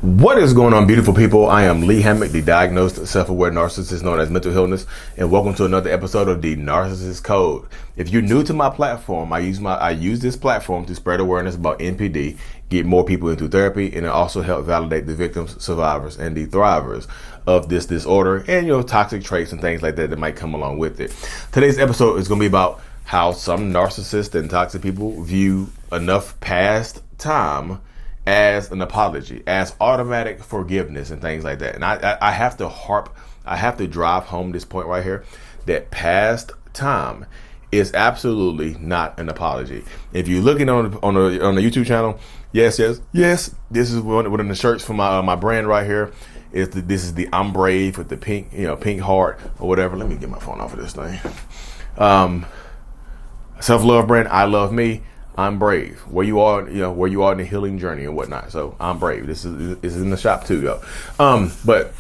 What is going on, beautiful people? I am Lee Hammock, the diagnosed self-aware narcissist known as mental illness, and welcome to another episode of the Narcissists Code. If you're new to my platform, I use this platform to spread awareness about NPD, get more people into therapy, and also help validate the victims, survivors, and the thrivers of this disorder and toxic traits and things like that that might come along with it. Today's episode is going to be about how some narcissists and toxic people view enough past time as an apology, as automatic forgiveness and things like that. And I have to drive home this point right here, that past time is absolutely not an apology. If you're looking on the YouTube channel, yes, this is one of the shirts for my brand right here. This is the I'm Brave with the pink heart or whatever. Let me get my phone off of this thing. Self-love brand, I love me. I'm brave. Where you are in the healing journey and whatnot. So I'm brave. This is in the shop too, though. But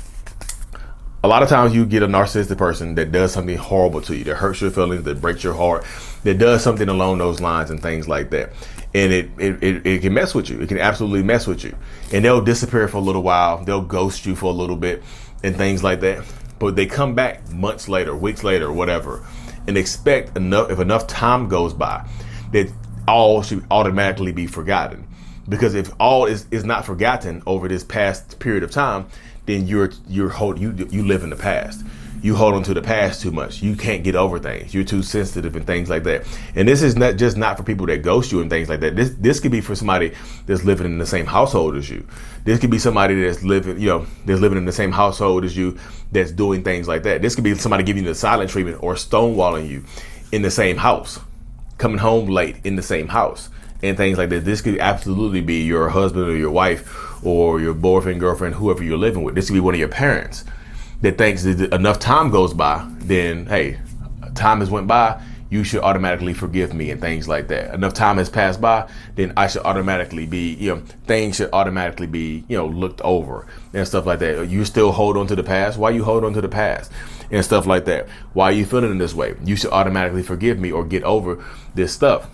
a lot of times you get a narcissistic person that does something horrible to you, that hurts your feelings, that breaks your heart, that does something along those lines and things like that. And it can mess with you. It can absolutely mess with you. And they'll disappear for a little while. They'll ghost you for a little bit and things like that. But they come back months later, weeks later, whatever, and expect if enough time goes by, that all should automatically be forgotten. Because if all is not forgotten over this past period of time, then you live in the past. You hold on to the past too much. You can't get over things. You're too sensitive and things like that. And this is not for people that ghost you and things like that. This could be for somebody that's living in the same household as you. This could be somebody that's living in the same household as you, that's doing things like that. This could be somebody giving you the silent treatment or stonewalling you in the same house, coming home late in the same house and things like that. This could absolutely be your husband or your wife or your boyfriend, girlfriend, whoever you're living with. This could be one of your parents that thinks that enough time goes by, then, hey, time has went by, you should automatically forgive me and things like that. Enough time has passed by, then I should automatically be, things should automatically be, looked over and stuff like that. You still hold on to the past? Why you hold on to the past and stuff like that? Why are you feeling in this way? You should automatically forgive me or get over this stuff.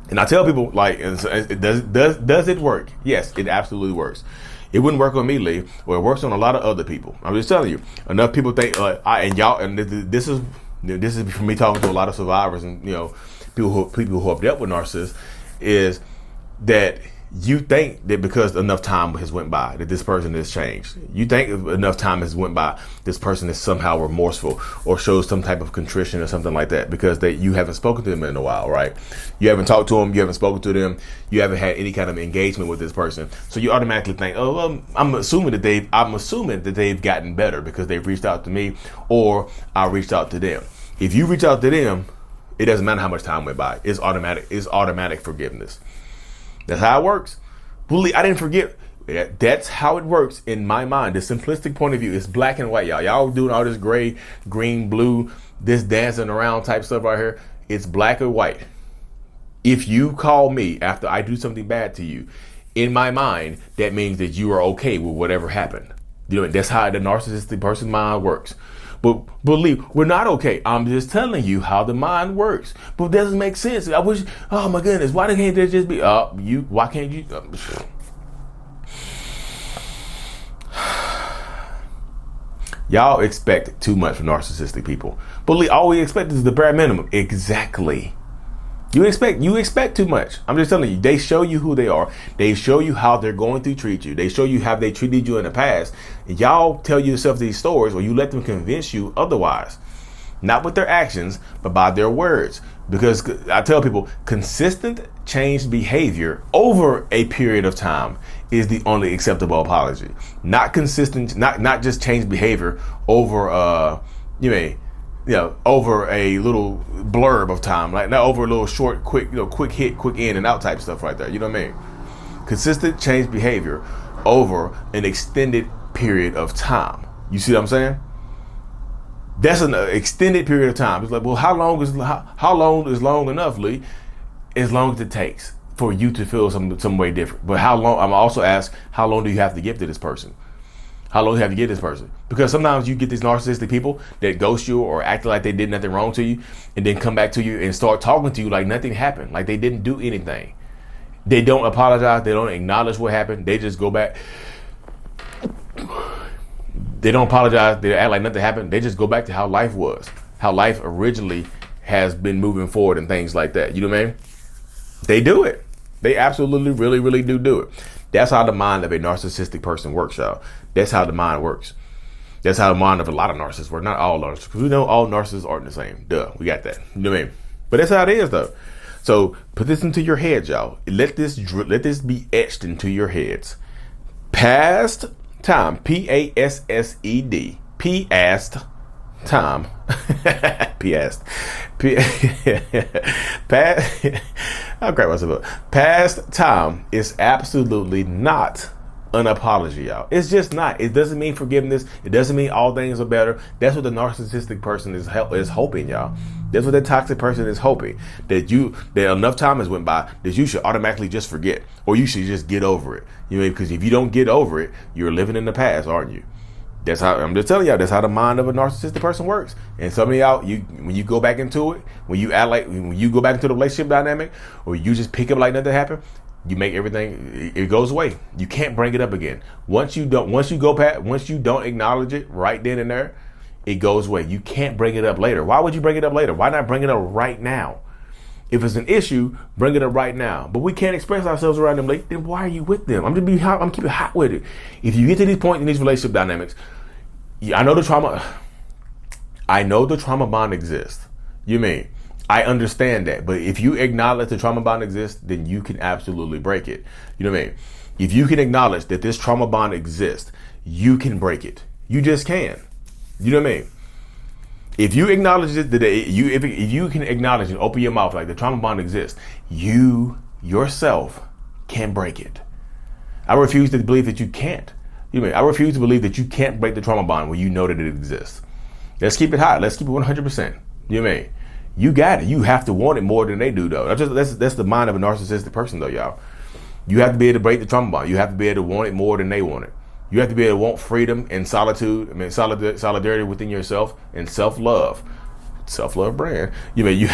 And I tell people, does it work? Yes, it absolutely works. It wouldn't work on me, Lee, or it works on a lot of other people. I'm just telling you, enough people think, this is from me talking to a lot of survivors and people who have dealt with narcissists, is that you think that because enough time has went by that this person has changed. You think if enough time has went by, this person is somehow remorseful or shows some type of contrition or something like that because you haven't spoken to them in a while, right? You haven't talked to them, you haven't spoken to them, you haven't had any kind of engagement with this person. So you automatically think, I'm assuming that they've gotten better because they've reached out to me or I reached out to them. If you reach out to them, it doesn't matter how much time went by. It's automatic forgiveness. That's how it works. Believe I didn't forget. That's how it works in my mind. The simplistic point of view is black and white, y'all. Y'all doing all this gray, green, blue, this dancing around type stuff right here. It's black or white. If you call me after I do something bad to you, in my mind, that means that you are okay with whatever happened. That's how the narcissistic person's mind works. But believe we're not okay. I'm just telling you how the mind works. But it doesn't make sense. I wish. Oh my goodness. Why can't there just be? Why can't you? Y'all expect too much from narcissistic people. Believe all we expect is the bare minimum. Exactly. You expect too much. I'm just telling you, they show you who they are. They show you how they're going to treat you. They show you how they treated you in the past. And y'all tell yourself these stories or you let them convince you otherwise. Not with their actions, but by their words. Because I tell people, consistent changed behavior over a period of time is the only acceptable apology. Not consistent, not just changed behavior over over a little blurb of time, like not over a little short, quick hit, quick in and out type stuff right there. You know what I mean? Consistent change behavior over an extended period of time. You see what I'm saying? That's an extended period of time. It's like, well, how long is long enough, Lee? As long as it takes for you to feel some way different. But how long? I'm also asked, how long do you have to give to this person? How long do you have to give this person? Because sometimes you get these narcissistic people that ghost you or act like they did nothing wrong to you and then come back to you and start talking to you like nothing happened, like they didn't do anything. They don't apologize. They don't acknowledge what happened. They just go back. They don't apologize. They act like nothing happened. They just go back to how life was, how life originally has been moving forward and things like that. You know what I mean? They do it. They absolutely, really, really do it. That's how the mind of a narcissistic person works, y'all. That's how the mind works. That's how the mind of a lot of narcissists work. Not all narcissists, because we know all narcissists aren't the same. Duh, we got that. You know what I mean? But that's how it is, though. So put this into your heads, y'all. Let this be etched into your heads. Past time, P-A-S-S-E-D, past time, past, past. I'll crack myself up. Past time is absolutely not an apology, y'all. It's just not. It doesn't mean forgiveness. It doesn't mean all things are better. That's what the narcissistic person is hoping, y'all. That's what the toxic person is hoping, that enough time has went by that you should automatically just forget, or you should just get over it. You know, because if you don't get over it, you're living in the past, aren't you? That's how, I'm just telling y'all, that's how the mind of a narcissistic person works. And some of y'all, when you go back into it, when you go back into the relationship dynamic, or you just pick up like nothing happened, you make everything, it goes away. You can't bring it up again. Once you don't acknowledge it right then and there, it goes away. You can't bring it up later. Why would you bring it up later? Why not bring it up right now? If it's an issue, bring it up right now. But we can't express ourselves around them late. Then why are you with them? I'm keeping it hot with it. If you get to these points in these relationship dynamics, I know the trauma bond exists. You mean? I understand that. But if you acknowledge the trauma bond exists, then you can absolutely break it. You know what I mean? If you can acknowledge that this trauma bond exists, you can break it. You just can. You know what I mean? If you acknowledge it, if you can acknowledge and open your mouth like the trauma bond exists, you yourself can break it. I refuse to believe that you can't. You know what I mean? I refuse to believe that you can't break the trauma bond when you know that it exists. Let's keep it hot. Let's keep it 100%. You know what I mean? You got it. You have to want it more than they do, though. That's the mind of a narcissistic person, though, y'all. You have to be able to break the trauma bond. You have to be able to want it more than they want it. You have to be able to want freedom and solitude. I mean, solidarity within yourself and self-love. Self-love brand. You mean you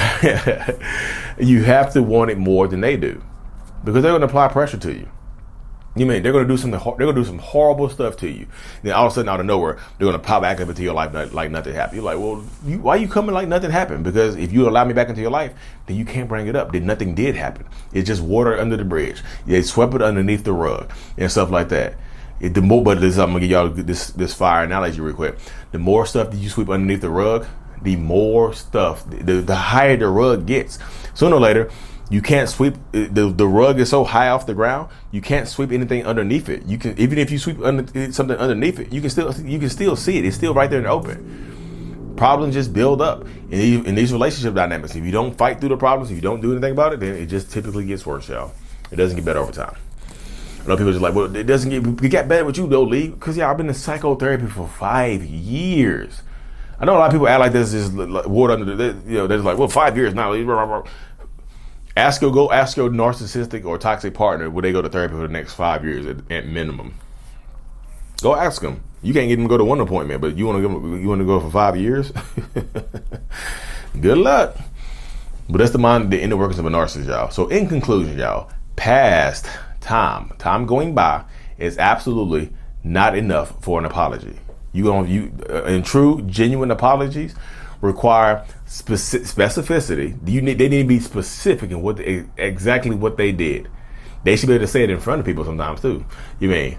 have to want it more than they do, because they're going to apply pressure to you. You mean they're going to do something? They're going to do some horrible stuff to you. Then all of a sudden, out of nowhere, they're going to pop back up into your life like nothing happened. You're like, well, why are you coming like nothing happened? Because if you allow me back into your life, then you can't bring it up. Then nothing did happen. It's just water under the bridge. They swept it underneath the rug and stuff like that. I'm gonna give y'all this fire analogy real quick. The more stuff that you sweep underneath the rug, the more stuff, the higher the rug gets. Sooner or later, you can't sweep. The rug is so high off the ground, you can't sweep anything underneath it. You can, even if you sweep something underneath it, you can still see it. It's still right there in the open. Problems just build up in these relationship dynamics. If you don't fight through the problems, if you don't do anything about it, then it just typically gets worse, y'all. It doesn't get better over time. A lot of people are just like, well, it got better with you though, Lee, because I've been in psychotherapy for 5 years. I know a lot of people act like this is like water under the, they're just like, well, 5 years now. Ask your narcissistic or toxic partner, will they go to therapy for the next 5 years at minimum? Go ask them. You can't get them to go to one appointment, but you want to go for 5 years? Good luck. But that's the inner workings of a narcissist, y'all. So in conclusion, y'all, past time going by is absolutely not enough for an apology. And true, genuine apologies require specificity. They need to be specific in exactly what they did. They should be able to say it in front of people sometimes too. You mean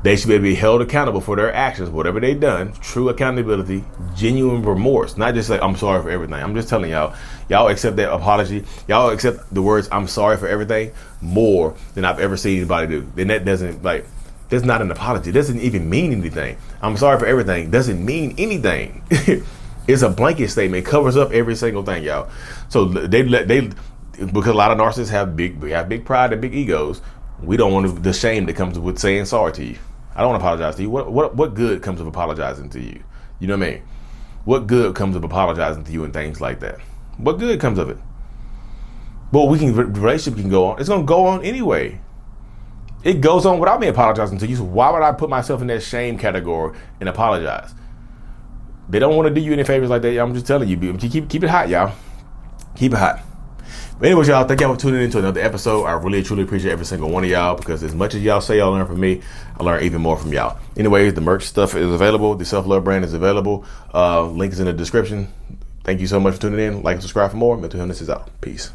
they should be able to be held accountable for their actions, whatever they've done. True accountability, genuine remorse, not just like I'm sorry for everything. I'm just telling y'all accept that apology. Y'all accept the words "I'm sorry for everything" more than I've ever seen anybody do. Then that's not an apology. It doesn't even mean anything. I'm sorry for everything doesn't mean anything. It's a blanket statement. It covers up every single thing, y'all. So because a lot of narcissists have big pride and big egos. We don't want the shame that comes with saying sorry to you. I don't want to apologize to you. What good comes of apologizing to you? You know what I mean? What good comes of apologizing to you and things like that? What good comes of it? Well, the relationship can go on. It's going to go on anyway. It goes on without me apologizing to you. So why would I put myself in that shame category and apologize? They don't want to do you any favors like that. I'm just telling you. Keep it hot, y'all. Keep it hot. But anyways, y'all, thank y'all for tuning in to another episode. I really, truly appreciate every single one of y'all, because as much as y'all say y'all learn from me, I learn even more from y'all. Anyways, the merch stuff is available. The self-love brand is available. Link is in the description. Thank you so much for tuning in. Like and subscribe for more. Mental Illness is out. Peace.